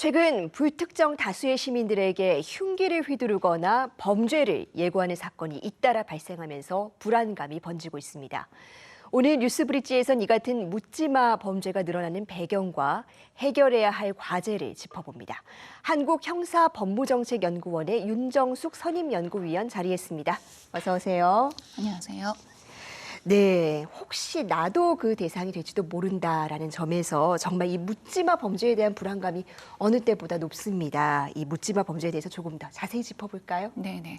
최근 불특정 다수의 시민들에게 흉기를 휘두르거나 범죄를 예고하는 사건이 잇따라 발생하면서 불안감이 번지고 있습니다. 오늘 뉴스브릿지에선 이 같은 묻지마 범죄가 늘어나는 배경과 해결해야 할 과제를 짚어봅니다. 한국형사법무정책연구원의 윤정숙 선임연구위원 자리했습니다. 어서 오세요. 안녕하세요. 네, 혹시 나도 그 대상이 될지도 모른다라는 점에서 정말 이 묻지마 범죄에 대한 불안감이 어느 때보다 높습니다. 이 묻지마 범죄에 대해서 조금 더 자세히 짚어볼까요? 네네.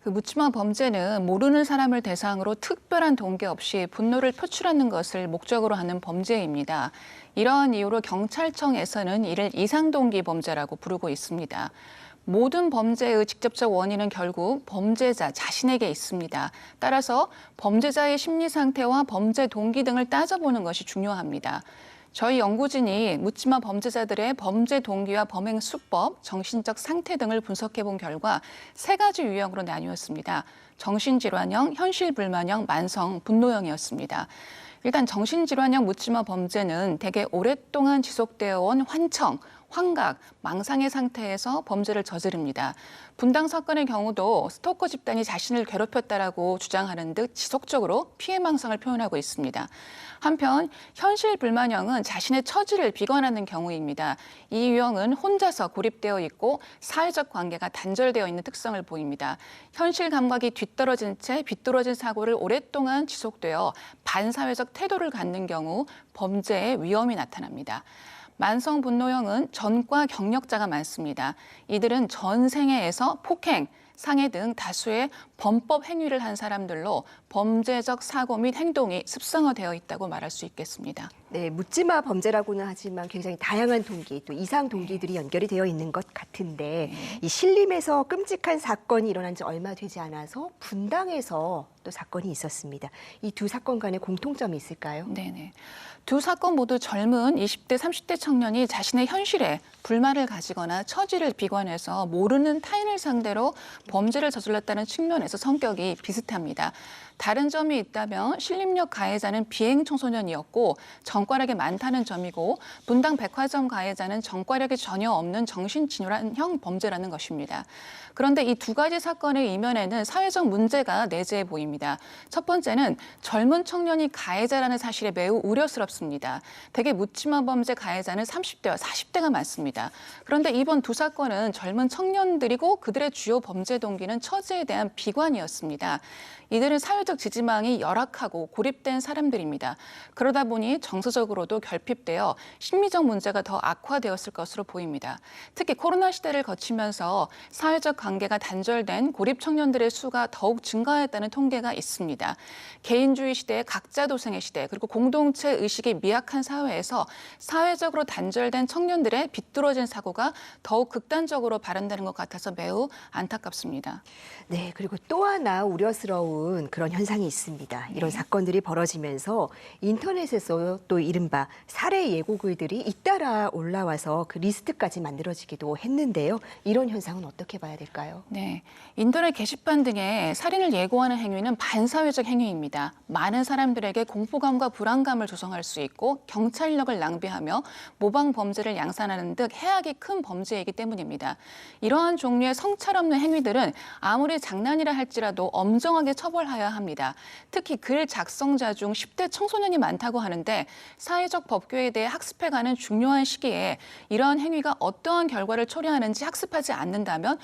그 묻지마 범죄는 모르는 사람을 대상으로 특별한 동기 없이 분노를 표출하는 것을 목적으로 하는 범죄입니다. 이러한 이유로 경찰청에서는 이를 이상동기 범죄라고 부르고 있습니다. 모든 범죄의 직접적 원인은 결국 범죄자 자신에게 있습니다. 따라서 범죄자의 심리 상태와 범죄 동기 등을 따져보는 것이 중요합니다. 저희 연구진이 묻지마 범죄자들의 범죄 동기와 범행 수법, 정신적 상태 등을 분석해 본 결과 세 가지 유형으로 나뉘었습니다. 정신질환형, 현실불만형, 만성 분노형이었습니다. 일단 정신질환형 묻지마 범죄는 대개 오랫동안 지속되어 온 환청, 환각, 망상의 상태에서 범죄를 저지릅니다. 분당 사건의 경우도 스토커 집단이 자신을 괴롭혔다라고 주장하는 듯 지속적으로 피해 망상을 표현하고 있습니다. 한편 현실 불만형은 자신의 처지를 비관하는 경우입니다. 이 유형은 혼자서 고립되어 있고 사회적 관계가 단절되어 있는 특성을 보입니다. 현실 감각이 뒤떨어진 채 비뚤어진 사고를 오랫동안 지속되어 반사회적 태도를 갖는 경우 범죄의 위험이 나타납니다. 만성 분노형은 전과 경력자가 많습니다. 이들은 전생애에서 폭행, 상해 등 다수의 범법 행위를 한 사람들로 범죄적 사고 및 행동이 습성화되어 있다고 말할 수 있겠습니다. 네, 묻지마 범죄라고는 하지만 굉장히 다양한 동기, 또 이상 동기들이 연결이 되어 있는 것 같은데 이 신림에서 끔찍한 사건이 일어난 지 얼마 되지 않아서 분당에서 또 사건이 있었습니다. 이 두 사건 간에 공통점이 있을까요? 네네. 두 사건 모두 젊은 20대, 30대 청년이 자신의 현실에 불만을 가지거나 처지를 비관해서 모르는 타인을 상대로 범죄를 저질렀다는 측면에서 성격이 비슷합니다. 다른 점이 있다면 신림역 가해자는 비행 청소년이었고 전과력이 많다는 점이고 분당 백화점 가해자는 전과력이 전혀 없는 정신질환형 범죄라는 것입니다. 그런데 이 두 가지 사건의 이면에는 사회적 문제가 내재해 보입니다. 첫 번째는 젊은 청년이 가해자라는 사실에 매우 우려스럽습니다. 대개 묻지마 범죄 가해자는 30대와 40대가 많습니다. 그런데 이번 두 사건은 젊은 청년들이고 그들의 주요 범죄 동기는 처지에 대한 비관이었습니다. 이들은 사회적 지지망이 열악하고 고립된 사람들입니다. 그러다 보니 정서적으로도 결핍되어 심리적 문제가 더 악화되었을 것으로 보입니다. 특히 코로나 시대를 거치면서 사회적 관계가 단절된 고립 청년들의 수가 더욱 증가했다는 통계가 있습니다. 개인주의 시대, 각자 도생의 시대, 그리고 공동체 의식이 미약한 사회에서 사회적으로 단절된 청년들의 비뚤어진 사고가 더욱 극단적으로 발현되는 것 같아서 매우 안타깝습니다. 네, 그리고 또 하나 우려스러운 그런 현상이 있습니다. 이런 사건들이 벌어지면서 인터넷에서 또 이른바 살해 예고글들이 잇따라 올라와서 그 리스트까지 만들어지기도 했는데요. 이런 현상은 어떻게 봐야 될까요? 네, 인터넷 게시판 등의 살인을 예고하는 행위는 반사회적 행위입니다. 많은 사람들에게 공포감과 불안감을 조성할 수 있고 경찰력을 낭비하며 모방 범죄를 양산하는 듯 해악이 큰 범죄이기 때문입니다. 이러한 종류의 성찰 없는 행위들은 아무리 장난이라 할지라도 엄정하게 처벌해야 합니다. 특히 글 작성자 중 10대 청소년이 많다고 하는데 사회적 법규에 대해 학습해가는 중요한 시기에 이러한 행위가 어떠한 결과를 초래하는지 학습하지 않는다면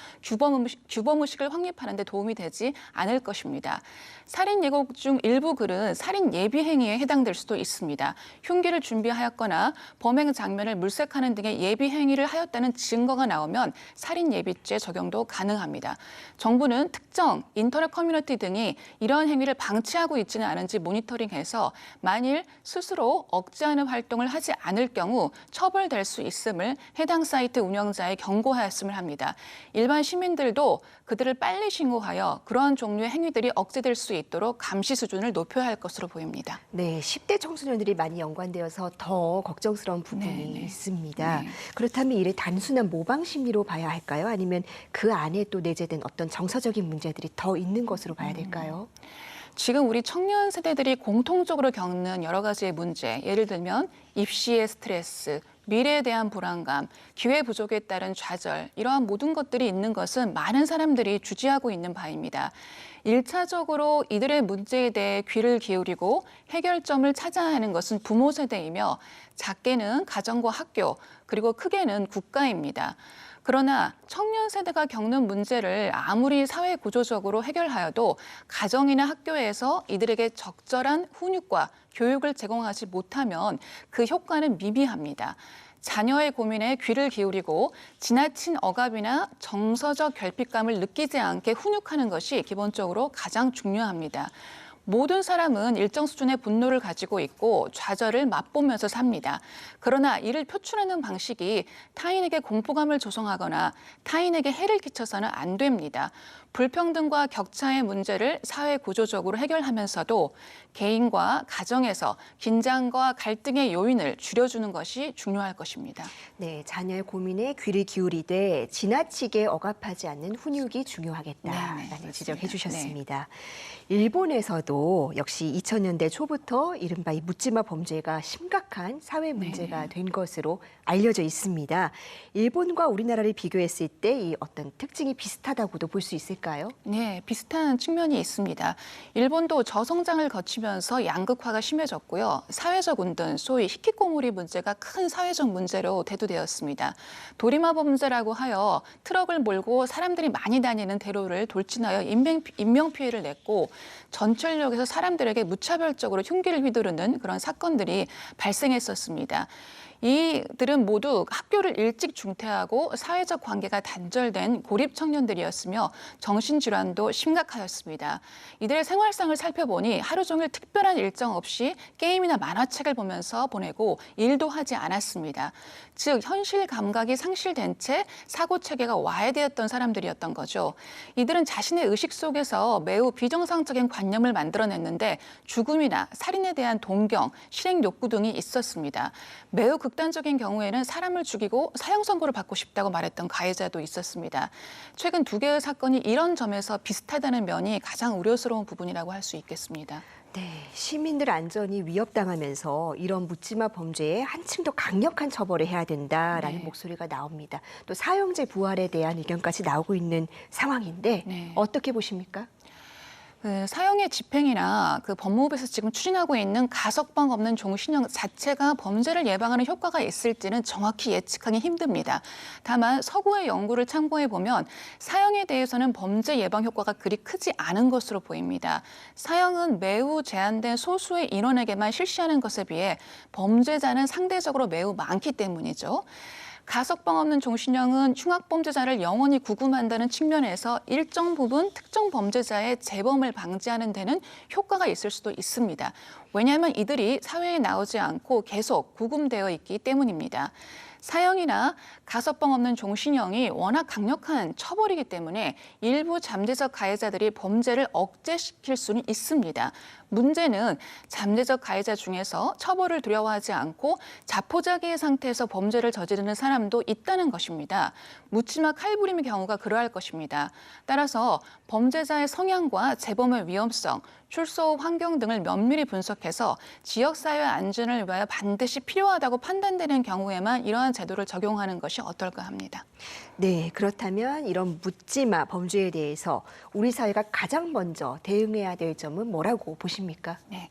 규범의식을 확립하는 데 도움이 되지 않을 것입니다. 살인 예고 중 일부 글은 살인 예비 행위에 해당될 수도 있습니다. 흉기를 준비하였거나 범행 장면을 물색하는 등의 예비 행위를 하였다는 증거가 나오면 살인 예비죄 적용도 가능합니다. 정부는 특정 인터넷 커뮤니티 등이 이러한 행위를 방치하고 있지는 않은지 모니터링해서 만일 스스로 억제하는 활동을 하지 않을 경우 처벌될 수 있음을 해당 사이트 운영자에 경고하였음을 합니다. 일반 시민들도 그들을 빨리 신고하여 그러한 종류의 행위들이 억제될 수 있도록 감시 수준을 높여야 할 것으로 보입니다. 네, 10대 청소년들이 많이 연관되어서 더 걱정스러운 부분이 있습니다. 그렇다면 이를 단순한 모방 심리로 봐야 할까요? 아니면 그 안에 또 내재된 어떤 정서적인 문제들이 더 있는 것으로 봐야 될까요? 지금 우리 청년 세대들이 공통적으로 겪는 여러 가지의 문제, 예를 들면 입시의 스트레스, 미래에 대한 불안감, 기회 부족에 따른 좌절, 이러한 모든 것들이 있는 것은 많은 사람들이 주지하고 있는 바입니다. 1차적으로 이들의 문제에 대해 귀를 기울이고 해결점을 찾아야 하는 것은 부모 세대이며 작게는 가정과 학교, 그리고 크게는 국가입니다. 그러나 청년 세대가 겪는 문제를 아무리 사회 구조적으로 해결하여도 가정이나 학교에서 이들에게 적절한 훈육과 교육을 제공하지 못하면 그 효과는 미미합니다. 자녀의 고민에 귀를 기울이고 지나친 억압이나 정서적 결핍감을 느끼지 않게 훈육하는 것이 기본적으로 가장 중요합니다. 모든 사람은 일정 수준의 분노를 가지고 있고 좌절을 맛보면서 삽니다. 그러나 이를 표출하는 방식이 타인에게 공포감을 조성하거나 타인에게 해를 끼쳐서는 안 됩니다. 불평등과 격차의 문제를 사회 구조적으로 해결하면서도 개인과 가정에서 긴장과 갈등의 요인을 줄여주는 것이 중요할 것입니다. 네, 자녀의 고민에 귀를 기울이되 지나치게 억압하지 않는 훈육이 중요하겠다라는 맞습니다. 지적해 주셨습니다. 일본에서도 역시 2000년대 초부터 이른바 이 묻지마 범죄가 심각한 사회 문제가 된 것으로 알려져 있습니다. 일본과 우리나라를 비교했을 때 이 어떤 특징이 비슷하다고도 볼 수 있을까요? 네, 비슷한 측면이 있습니다. 일본도 저성장을 거치면서 양극화가 심해졌고요. 사회적 운동, 소위 히키코모리 문제가 큰 사회적 문제로 대두되었습니다. 도리마 범죄라고 하여 트럭을 몰고 사람들이 많이 다니는 대로를 돌진하여 인명피해를 냈고 전철역에서 사람들에게 무차별적으로 흉기를 휘두르는 그런 사건들이 발생했었습니다. 이들은 모두 학교를 일찍 중퇴하고 사회적 관계가 단절된 고립 청년들이었으며 정신질환도 심각하였습니다. 이들의 생활상을 살펴보니 하루 종일 특별한 일정 없이 게임이나 만화책을 보면서 보내고 일도 하지 않았습니다. 즉 현실 감각이 상실된 채 사고 체계가 와해되었던 사람들이었던 거죠. 이들은 자신의 의식 속에서 매우 비정상적인 관념을 만들어냈는데 죽음이나 살인에 대한 동경, 실행 욕구 등이 있었습니다. 매우 극단적인 경우에는 사람을 죽이고 사형 선고를 받고 싶다고 말했던 가해자도 있었습니다. 최근 두 개의 사건이 이런 점에서 비슷하다는 면이 가장 우려스러운 부분이라고 할 수 있겠습니다. 네, 시민들 안전이 위협당하면서 이런 묻지마 범죄에 한층 더 강력한 처벌을 해야 된다라는 목소리가 나옵니다. 또 사형제 부활에 대한 의견까지 나오고 있는 상황인데 어떻게 보십니까? 사형의 집행이나 법무부에서 지금 추진하고 있는 가석방 없는 종신형 자체가 범죄를 예방하는 효과가 있을지는 정확히 예측하기 힘듭니다. 다만 서구의 연구를 참고해 보면 사형에 대해서는 범죄 예방 효과가 그리 크지 않은 것으로 보입니다. 사형은 매우 제한된 소수의 인원에게만 실시하는 것에 비해 범죄자는 상대적으로 매우 많기 때문이죠. 가석방 없는 종신형은 흉악범죄자를 영원히 구금한다는 측면에서 일정 부분 특정 범죄자의 재범을 방지하는 데는 효과가 있을 수도 있습니다. 왜냐하면 이들이 사회에 나오지 않고 계속 구금되어 있기 때문입니다. 사형이나 가석방 없는 종신형이 워낙 강력한 처벌이기 때문에 일부 잠재적 가해자들이 범죄를 억제시킬 수는 있습니다. 문제는 잠재적 가해자 중에서 처벌을 두려워하지 않고 자포자기의 상태에서 범죄를 저지르는 사람도 있다는 것입니다. 묻지마 칼부림의 경우가 그러할 것입니다. 따라서 범죄자의 성향과 재범의 위험성, 출소 환경 등을 면밀히 분석해서 지역사회 안전을 위하여 반드시 필요하다고 판단되는 경우에만 이러한 제도를 적용하는 것이 어떨까 합니다. 네, 그렇다면 이런 묻지마 범죄에 대해서 우리 사회가 가장 먼저 대응해야 될 점은 뭐라고 보십니까? 네,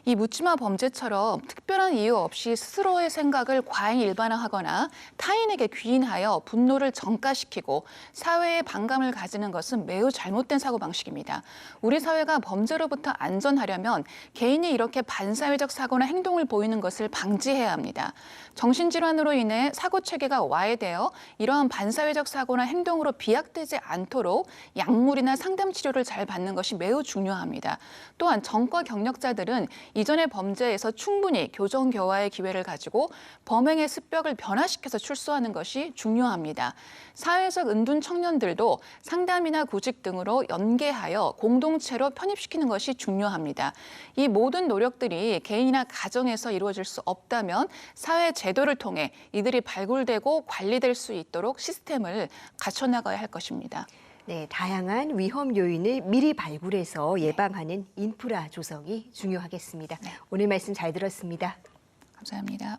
이 묻지마 범죄처럼 특별한 이유 없이 스스로의 생각을 과잉 일반화하거나 타인에게 귀인하여 분노를 전가시키고 사회에 반감을 가지는 것은 매우 잘못된 사고방식입니다. 우리 사회가 범죄로부터 안전하려면 개인이 이렇게 반사회적 사고나 행동을 보이는 것을 방지해야 합니다. 정신질환으로 인해 사고 체계가 와해되어 이러한 반사회적 사고나 행동으로 비약되지 않도록 약물이나 상담 치료를 잘 받는 것이 매우 중요합니다. 또한 전과 경력자들은 이전의 범죄에서 충분히 교정 교화의 기회를 가지고 범행의 습벽을 변화시켜서 출소하는 것이 중요합니다. 사회적 은둔 청년들도 상담이나 구직 등으로 연계하여 공동체로 편입시키는 것이 중요합니다. 이 모든 노력들이 개인이나 가정에서 이루어질 수 없다면 사회 제도를 통해 이들이 발굴되고 관리될 수 있도록 시스템을 갖춰나가야 할 것입니다. 네, 다양한 위험 요인을 미리 발굴해서 예방하는 인프라 조성이 중요하겠습니다. 오늘 말씀 잘 들었습니다. 감사합니다.